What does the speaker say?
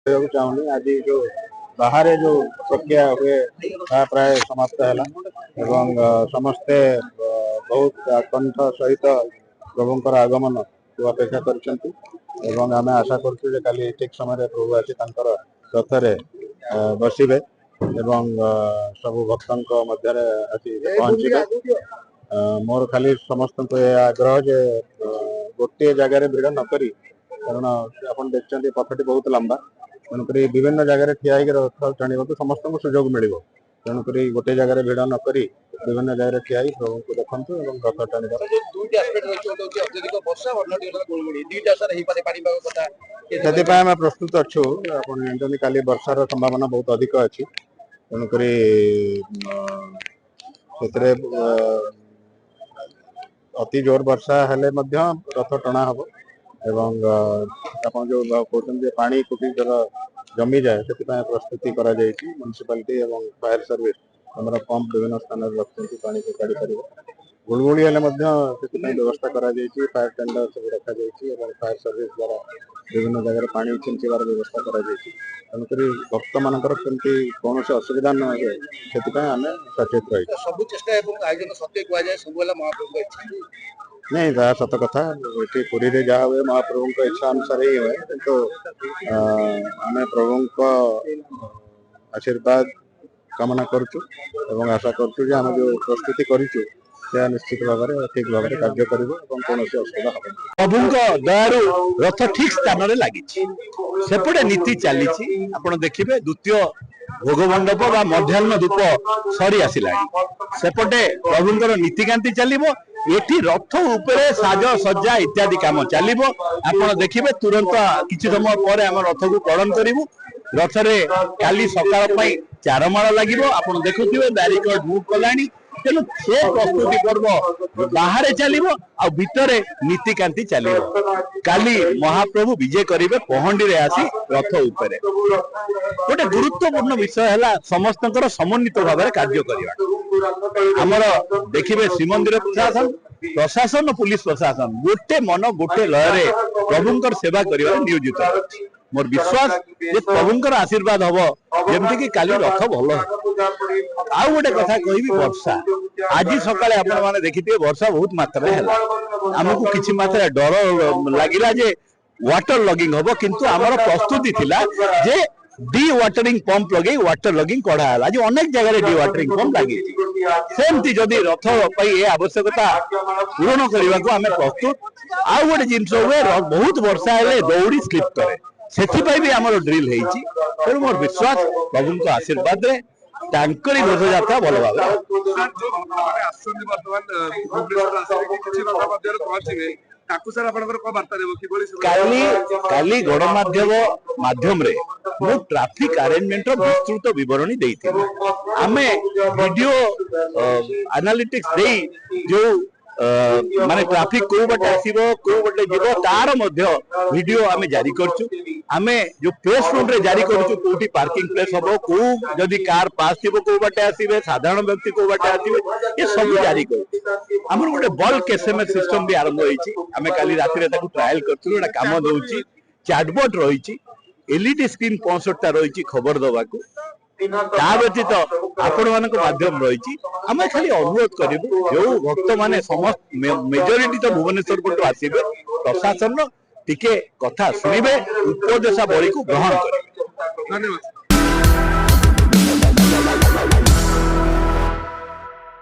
कहू चाहूनी आज जो बाहर जो प्रक्रिया हुए प्राय समाप्त है समस्ते बहुत आकंठ सहित प्रभुंर आगमन को अपेक्षा कर आशा करूँ काली ठीक समय प्रभु आसी रथरे बसवे सब भक्तों मध्य पहुंचे। मोर खाली समस्त को आग्रह जे गोटे जगार भिड़ नक कारण आप देखते पथटी बहुत लंबा तेणुक विभिन्न जगह ठिया रथ टाणा को समस्त को सुजोग मिल तेणुक गोटे जगार भिड़ नक विभिन्न जगह ठिया प्रभु को देखते रथ टाणी से प्रस्तुत अच्छु आप जानते काली वर्षार संभावना बहुत अधिक अच्छी तेणुक अति जोर वर्षा हेले रथ टणा हम एवं आप जो कहते पानी कुटी जमी जाए से प्रस्तुति करा म्युनिसिपालिटी एवं फायर सर्विस आम पंप विभिन्न स्थान रखते पानी को काढ़ी पार गुड़गुड़ी हेले व्यवस्था करा फायर टेंडर सब रखा फायर सर्विस द्वारा विभिन्न जगह पानी छिंचार व्यवस्था करा तेणुक भक्त मानकर कमी कौन से असुविधा न हुए से आम सचेत रही नहीं सत कथा ये पुरी में जहाँ हुए महाप्रभु इच्छा अनुसार ही हुए किंतु आम प्रभु आशीर्वाद कामना करुचु एवं आशा करुचु आम जो प्रस्तुति करूँ निश्चित भाव में ठीक भाव में कार्य कर कौन असुविधा हम प्रभु दयारू रथ ठीक स्थान में लगी सेपटे नीति चली आप देखिए द्वितीय भोग मंडप बा मध्याह्न धूप सरी आसला सेपटे प्रभुंर नीतिकांति चलो ये रथ उपरे साज सज्जा इत्यादि काम चलो आप देखिए तुरंत किसी समय पर आम रथ को कड़न करूँ रथरे काली सकाल चारमाड़ लगे आप देखुए बैरिकेड बुक कला तेणु से प्रस्तुति पर्व बाहर चलो भितर नीतिकांति चलो काली महाप्रभु विजय करेंगे पहंडी आसी रथ उपरे गोटे गुरुत्वपूर्ण विषय है समस्त समन्वित भाव में कार्य करवा आमर देखिए श्रीमंदिर प्रशासन पुलिस प्रशासन गोटे मन गोटे लय प्रभुंर सेवा कर नियोजित मोर विश्वास जे प्रभुंर आशीर्वाद हम जमती कि काली रथ भल आउ गोटे कथा कहि वर्षा आज सकाळे आपण माने देखिथिबे वर्षा बहुत मात्रा है हमको किछि मात्रा डर लागिला जे वाटर लॉगिंग हबो किंतु हमर प्रस्तुति थिला जे डी वाटरिंग पंप लगे वाटर लॉगिंग कढ़ा है आज अनेक जगह डी वाटरिंग पंप लगी सेमती जदि रथ ये आवश्यकता पूरण करने को आम प्रस्तुत आउ गोटे जिनस हुए बहुत वर्षा हेले दौड़ी स्लिप करे से भी आमर ड्रिल होती तेणु मोर विश्वास प्रभु आशीर्वाद रे तांकरी रथ यात्रा भल भाव काली गणमाध्यम माध्यम रे मु ट्रैफिक अरेंजमेंट विस्तृत विवरणी देइथिबे आमे वीडियो एनालिटिक्स देई जो माने ट्रैफिक को बटे आसीबो को बटे जीवो तार मध्य वीडियो आमे जारी करछु आमे जो प्रेस रूम रे जारी करछु कोठी पार्किंग प्लेस हबो को जदी कार पास थिबो को बटे आसीबे साधारण व्यक्ति को बटे आसीबे ये सब जारी करछु हमर गोटे बल्क एसएमएस सिस्टम भी आरंभ होईची आमे काली राति रे ताकू ट्रायल करछु एटा काम दोउची चैटबॉट रहिची एलईडी स्क्रीन 65टा रहिची खबर दबाकू ता व्यतीत आपण मानक माध्यम रही आम खाली अनुरोध करूँ जो भक्त माने समस्त मेजोरिटी तो भुवनेश्वर पटू आसबे प्रशासन टिके कथा शुणे उपदेशावली को ग्रहण करें। धन्यवाद।